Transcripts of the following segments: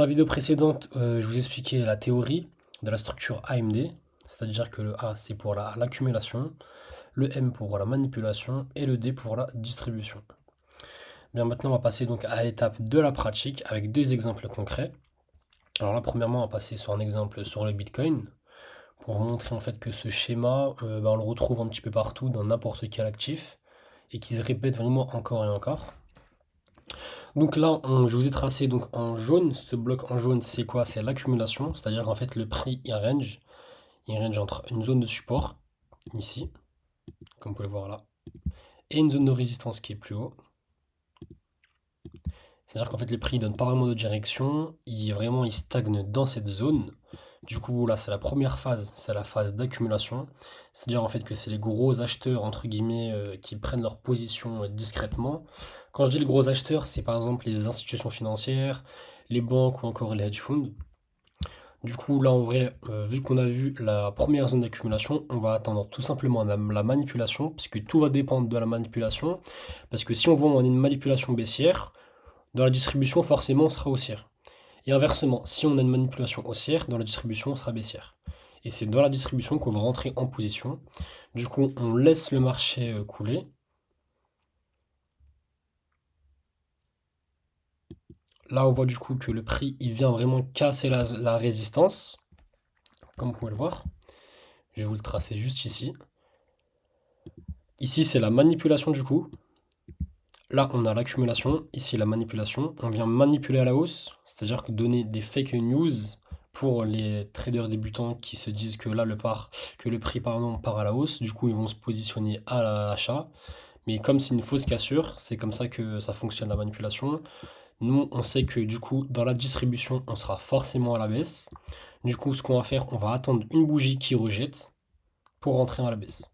Dans la vidéo précédente, je vous expliquais la théorie de la structure AMD, c'est-à-dire que le A c'est pour l'accumulation, le M pour la manipulation et le D pour la distribution. Bien, maintenant on va passer donc à l'étape de la pratique avec deux exemples concrets. Alors là, premièrement, on va passer sur un exemple sur le Bitcoin pour vous montrer en fait que ce schéma, on le retrouve un petit peu partout dans n'importe quel actif et qui se répète vraiment encore et encore. Donc là, je vous ai tracé donc en jaune. Ce bloc en jaune, c'est quoi? C'est l'accumulation, c'est-à-dire qu'en fait le prix il range entre une zone de support, ici, comme vous pouvez le voir là, et une zone de résistance qui est plus haut. C'est-à-dire qu'en fait le prix ne donne pas vraiment de direction, il stagne dans cette zone. Du coup là c'est la première phase, c'est la phase d'accumulation. C'est-à-dire en fait que c'est les gros acheteurs entre guillemets qui prennent leur position discrètement. Quand je dis les gros acheteurs, c'est par exemple les institutions financières, les banques ou encore les hedge funds. Du coup, là, en vrai, vu qu'on a vu la première zone d'accumulation, on va attendre tout simplement la manipulation, puisque tout va dépendre de la manipulation. Parce que si on voit on a une manipulation baissière, dans la distribution, forcément, on sera haussière. Et inversement, si on a une manipulation haussière, dans la distribution, on sera baissière. Et c'est dans la distribution qu'on va rentrer en position. Du coup, on laisse le marché couler. Là, on voit du coup que le prix, il vient vraiment casser la résistance, comme vous pouvez le voir. Je vais vous le tracer juste ici. Ici, c'est la manipulation du coup. Là, on a l'accumulation. Ici, la manipulation. On vient manipuler à la hausse, c'est-à-dire que donner des fake news pour les traders débutants qui se disent que là, que le prix part à la hausse. Du coup, ils vont se positionner à l'achat. Mais comme c'est une fausse cassure, c'est comme ça que ça fonctionne la manipulation. Nous, on sait que du coup, dans la distribution, on sera forcément à la baisse. Du coup, ce qu'on va faire, on va attendre une bougie qui rejette pour rentrer à la baisse.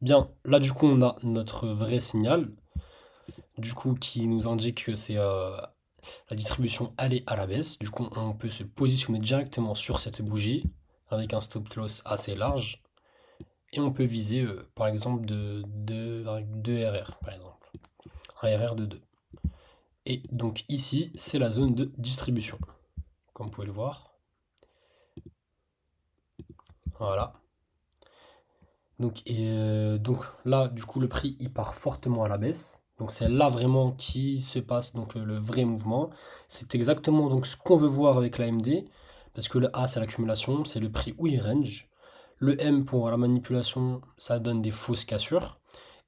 Bien, là du coup on a notre vrai signal, du coup qui nous indique que c'est la distribution elle est à la baisse. Du coup on peut se positionner directement sur cette bougie avec un stop loss assez large et on peut viser par exemple de 2 RR par exemple, un RR de 2. Et donc ici c'est la zone de distribution, comme vous pouvez le voir. Voilà. Donc là, du coup, le prix il part fortement à la baisse. Donc c'est là vraiment qui se passe donc le vrai mouvement. C'est exactement donc ce qu'on veut voir avec l'AMD. Parce que le A c'est l'accumulation, c'est le prix où il range. Le M pour la manipulation, ça donne des fausses cassures.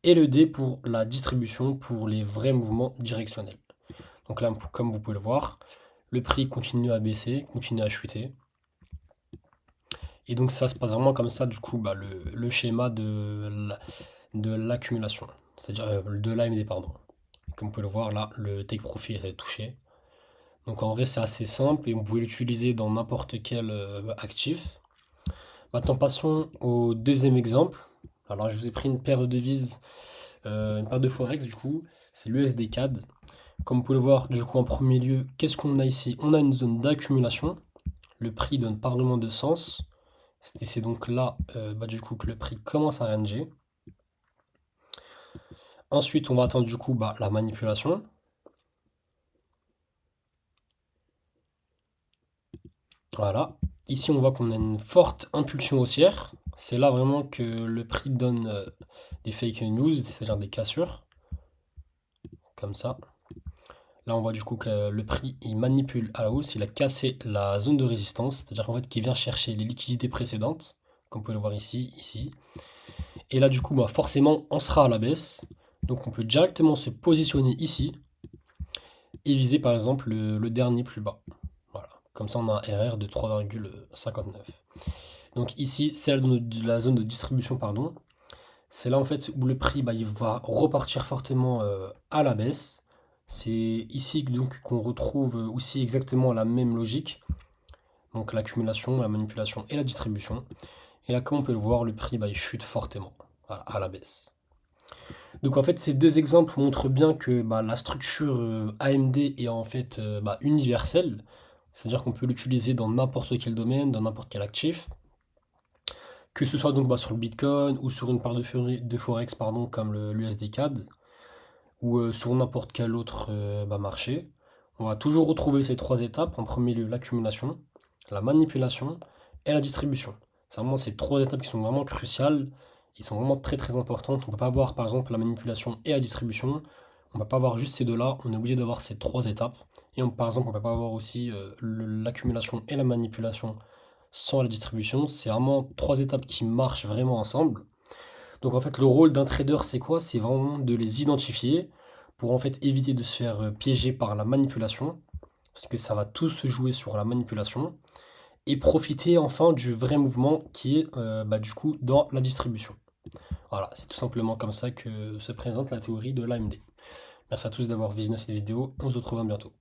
Et le D pour la distribution, pour les vrais mouvements directionnels. Donc là, comme vous pouvez le voir, le prix continue à baisser, continue à chuter. Et donc ça se passe vraiment comme ça, du coup, le schéma de l'accumulation, c'est-à-dire de l'AMD, pardon. Comme vous pouvez le voir, là, le take profit est touché. Donc en vrai, c'est assez simple et vous pouvez l'utiliser dans n'importe quel actif. Maintenant, passons au deuxième exemple. Alors, je vous ai pris une paire de devises, une paire de Forex, du coup, c'est l'USD CAD. Comme vous pouvez le voir, du coup, en premier lieu, qu'est-ce qu'on a ici? On a une zone d'accumulation. Le prix donne pas vraiment de sens. C'est donc là, du coup, que le prix commence à ranger. Ensuite, on va attendre du coup la manipulation. Voilà. Ici, on voit qu'on a une forte impulsion haussière. C'est là vraiment que le prix donne des fake news, c'est-à-dire des cassures, comme ça. Là, on voit du coup que le prix, il manipule à la hausse, il a cassé la zone de résistance, c'est-à-dire qu'en fait, qu'il vient chercher les liquidités précédentes, comme vous pouvez le voir ici, ici. Et là, du coup, forcément, on sera à la baisse. Donc, on peut directement se positionner ici et viser, par exemple, le dernier plus bas. Voilà. Comme ça, on a un RR de 3,59. Donc ici, c'est la zone de distribution, pardon. C'est là en fait où le prix il va repartir fortement à la baisse. C'est ici donc qu'on retrouve aussi exactement la même logique. Donc l'accumulation, la manipulation et la distribution. Et là, comme on peut le voir, le prix il chute fortement voilà, à la baisse. Donc en fait, ces deux exemples montrent bien que la structure AMD est en fait universelle. C'est-à-dire qu'on peut l'utiliser dans n'importe quel domaine, dans n'importe quel actif. Que ce soit donc sur le Bitcoin ou sur une part de Forex comme l'USD CAD ou sur n'importe quel autre marché. On va toujours retrouver ces trois étapes. En premier lieu, l'accumulation, la manipulation et la distribution. C'est vraiment ces trois étapes qui sont vraiment cruciales. Ils sont vraiment très très importantes. On ne peut pas avoir par exemple la manipulation et la distribution. On ne peut pas avoir juste ces deux-là. On est obligé d'avoir ces trois étapes. Et par exemple, on ne peut pas avoir aussi l'accumulation et la manipulation sans la distribution. C'est vraiment trois étapes qui marchent vraiment ensemble. Donc en fait, le rôle d'un trader, c'est quoi? C'est vraiment de les identifier pour en fait éviter de se faire piéger par la manipulation, parce que ça va tout se jouer sur la manipulation, et profiter enfin du vrai mouvement qui est du coup dans la distribution. Voilà, c'est tout simplement comme ça que se présente la théorie de l'AMD. Merci à tous d'avoir visionné cette vidéo, on se retrouve bientôt.